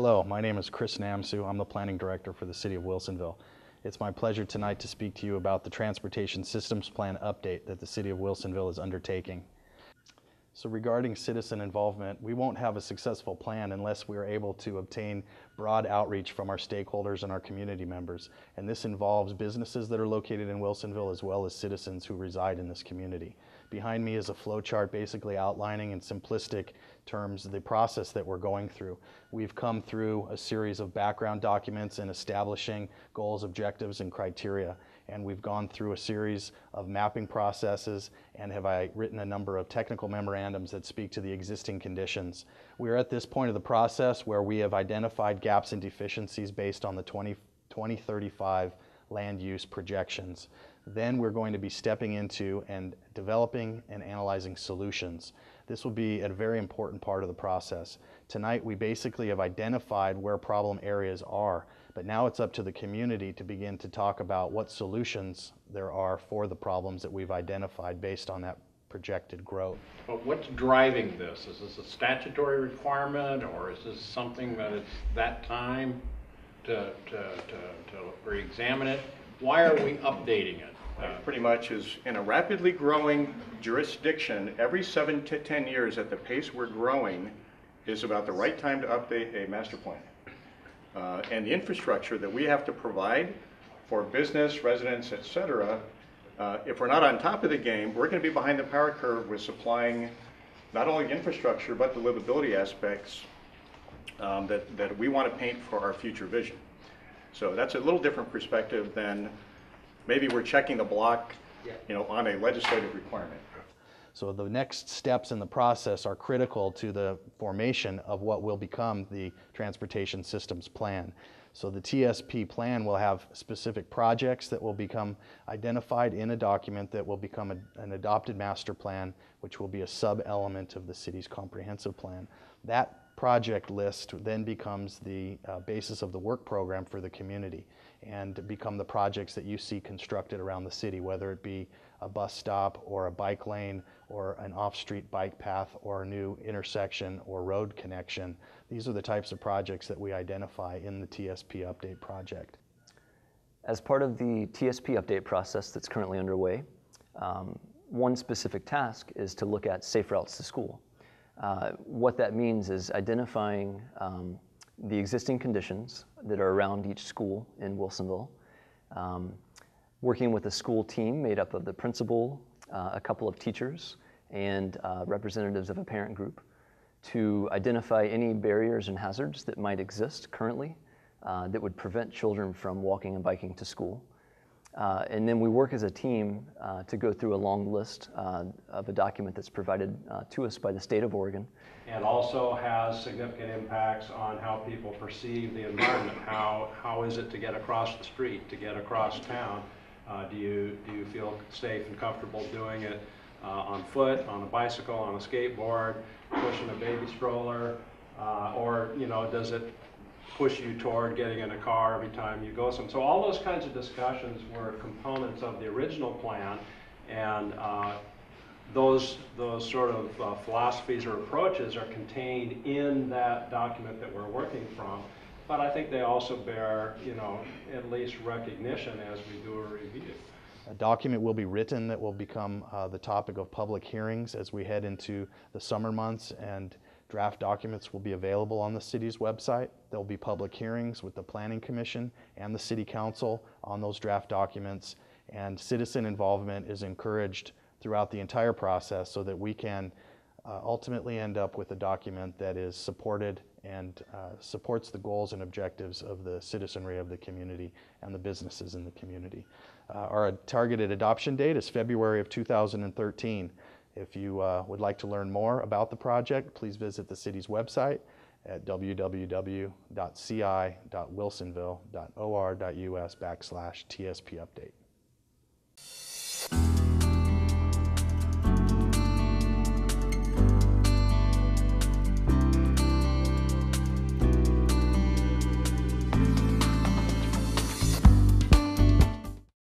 Hello, my name is Chris Namsu. I'm the Planning Director for the City of Wilsonville. It's my pleasure tonight to speak to you about the Transportation Systems Plan update that the City of Wilsonville is undertaking. So regarding citizen involvement, we won't have a successful plan unless we are able to obtain broad outreach from our stakeholders and our community members. And this involves businesses that are located in Wilsonville as well as citizens who reside in this community. Behind me is a flow chart basically outlining in simplistic terms the process that we're going through. We've come through a series of background documents in establishing goals, objectives, and criteria. And we've gone through a series of mapping processes and have written a number of technical memorandums that speak to the existing conditions. We are at this point of the process where we have identified gaps and deficiencies based on the 2035 land use projections. Then we're going to be stepping into and developing and analyzing solutions. This will be a very important part of the process. Tonight we basically have identified where problem areas are, but now it's up to the community to begin to talk about what solutions there are for the problems that we've identified based on that projected growth. But what's driving this? Is this a statutory requirement, or is this something that it's that time to re-examine it? Why are we updating it? Pretty much is in a rapidly growing jurisdiction, every 7 to 10 years at the pace we're growing is about the right time to update a master plan. And the infrastructure that we have to provide for business, residents, etc., if we're not on top of the game, we're going to be behind the power curve with supplying not only infrastructure but the livability aspects that we want to paint for our future vision. So that's a little different perspective than maybe we're checking the block, on a legislative requirement. So the next steps in the process are critical to the formation of what will become the Transportation Systems Plan. So the TSP plan will have specific projects that will become identified in a document that will become an adopted master plan, which will be a sub-element of the city's comprehensive plan. That project list then becomes the basis of the work program for the community and become the projects that you see constructed around the city, whether it be a bus stop or a bike lane or an off-street bike path or a new intersection or road connection. These are the types of projects that we identify in the TSP update project. As part of the TSP update process that's currently underway, one specific task is to look at safe routes to school. What that means is identifying the existing conditions that are around each school in Wilsonville, working with a school team made up of the principal, a couple of teachers, and representatives of a parent group to identify any barriers and hazards that might exist currently that would prevent children from walking and biking to school. And then we work as a team to go through a long list of a document that's provided to us by the state of Oregon. And also has significant impacts on how people perceive the environment. How is it to get across the street, to get across town? Do you feel safe and comfortable doing it on foot, on a bicycle, on a skateboard, pushing a baby stroller, or does it push you toward getting in a car every time you go somewhere? So all those kinds of discussions were components of the original plan, and those sort of philosophies or approaches are contained in that document that we're working from. But I think they also bear, at least recognition as we do a review. A document will be written that will become the topic of public hearings as we head into the summer months, and draft documents will be available on the city's website. There will be public hearings with the Planning Commission and the City Council on those draft documents, and citizen involvement is encouraged throughout the entire process so that we can ultimately end up with a document that is supported and supports the goals and objectives of the citizenry of the community and the businesses in the community. Our targeted adoption date is February of 2013. If you would like to learn more about the project, please visit the city's website at www.ci.wilsonville.or.us/TSP update.